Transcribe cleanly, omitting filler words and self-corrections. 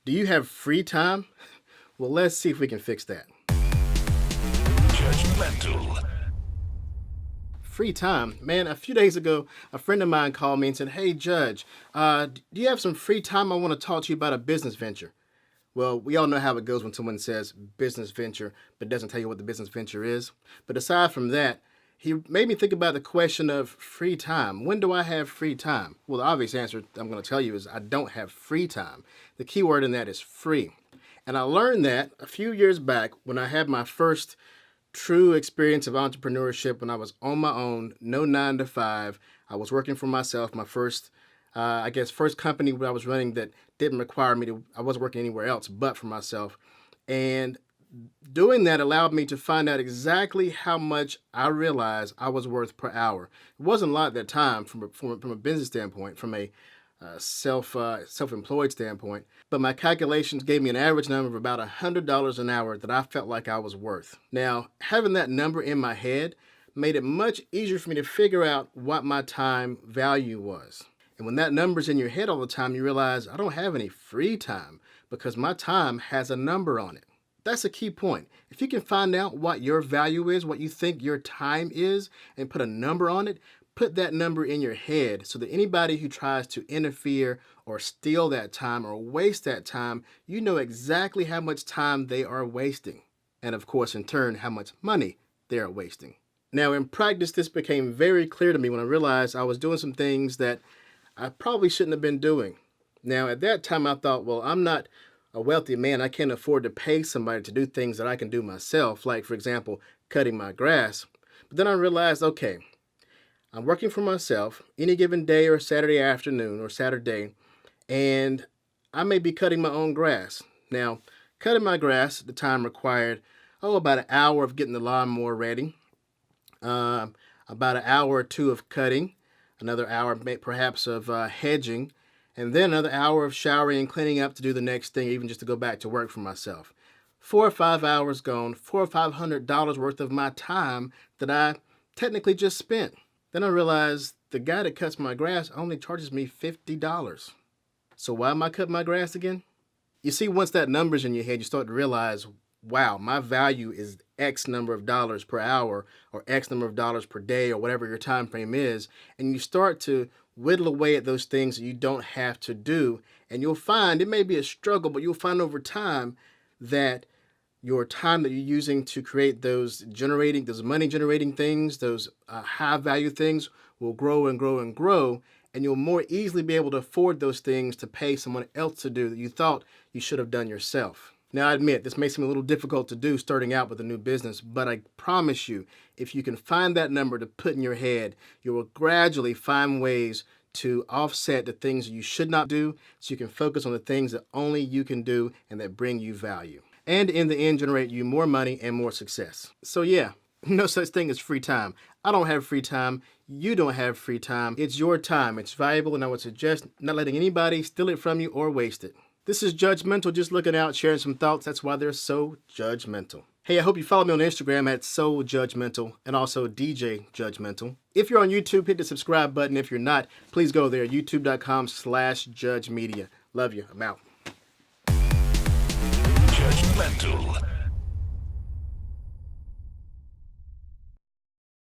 Do you have free time? Well, let's see if we can fix that. Judgmental. Free time. Man, a few days ago, a friend of mine called me and said, "Hey, Judge, do you have some free time? I want to talk to you about a business venture." Well, we all know how it goes when someone says business venture, but doesn't tell you what the business venture is. But aside from that, he made me think about the question of free time. When do I have free time? Well, the obvious answer I'm going to tell you is I don't have free time. The key word in that is free. And I learned that a few years back when I had my first true experience of entrepreneurship when I was on my own, no 9 to 5. I was working for myself, my first first company that I was running that didn't require me to, I wasn't working anywhere else but for myself. And doing that allowed me to find out exactly how much I realized I was worth per hour. It wasn't a lot at that time from a business standpoint, from a self-employed standpoint, but my calculations gave me an average number of about $100 an hour that I felt like I was worth. Now, having that number in my head made it much easier for me to figure out what my time value was. And when that number's in your head all the time, you realize I don't have any free time because my time has a number on it. That's a key point. If you can find out what your value is, what you think your time is, and put a number on it, put that number in your head so that anybody who tries to interfere or steal that time or waste that time, you know exactly how much time they are wasting. And of course, in turn, how much money they are wasting. Now, in practice, this became very clear to me when I realized I was doing some things that I probably shouldn't have been doing. Now, at that time, I thought, well, I'm not a wealthy man. I can't afford to pay somebody to do things that I can do myself, like, for example, cutting my grass. But then I realized, okay, I'm working for myself any given day or Saturday afternoon or Saturday, and I may be cutting my own grass. Now, cutting my grass, the time required, about an hour of getting the lawnmower ready, about an hour or two of cutting, another hour perhaps of hedging, and then another hour of showering and cleaning up to do the next thing, even just to go back to work for myself. 4 or 5 hours gone, $400 or $500 worth of my time that I technically just spent. Then I realized the guy that cuts my grass only charges me $50. So why am I cutting my grass again? You see, once that number's in your head, you start to realize, wow, my value is X number of dollars per hour or X number of dollars per day or whatever your time frame is. And you start to whittle away at those things that you don't have to do. And you'll find, it may be a struggle, but you'll find over time that your time that you're using to create those money generating things, those high value things will grow and grow and grow. And you'll more easily be able to afford those things to pay someone else to do that you thought you should have done yourself. Now, I admit, this may seem a little difficult to do starting out with a new business, but I promise you, if you can find that number to put in your head, you will gradually find ways to offset the things that you should not do so you can focus on the things that only you can do and that bring you value. And in the end, generate you more money and more success. So yeah, no such thing as free time. I don't have free time. You don't have free time. It's your time. It's valuable, and I would suggest not letting anybody steal it from you or waste it. This is Judgmental, just looking out, sharing some thoughts. That's why they're so judgmental. Hey, I hope you follow me on Instagram at SoJudgeMental and also DJ Judgmental. If you're on YouTube, hit the subscribe button. If you're not, please go there, youtube.com/judgemedia. Love you. I'm out. Judgmental.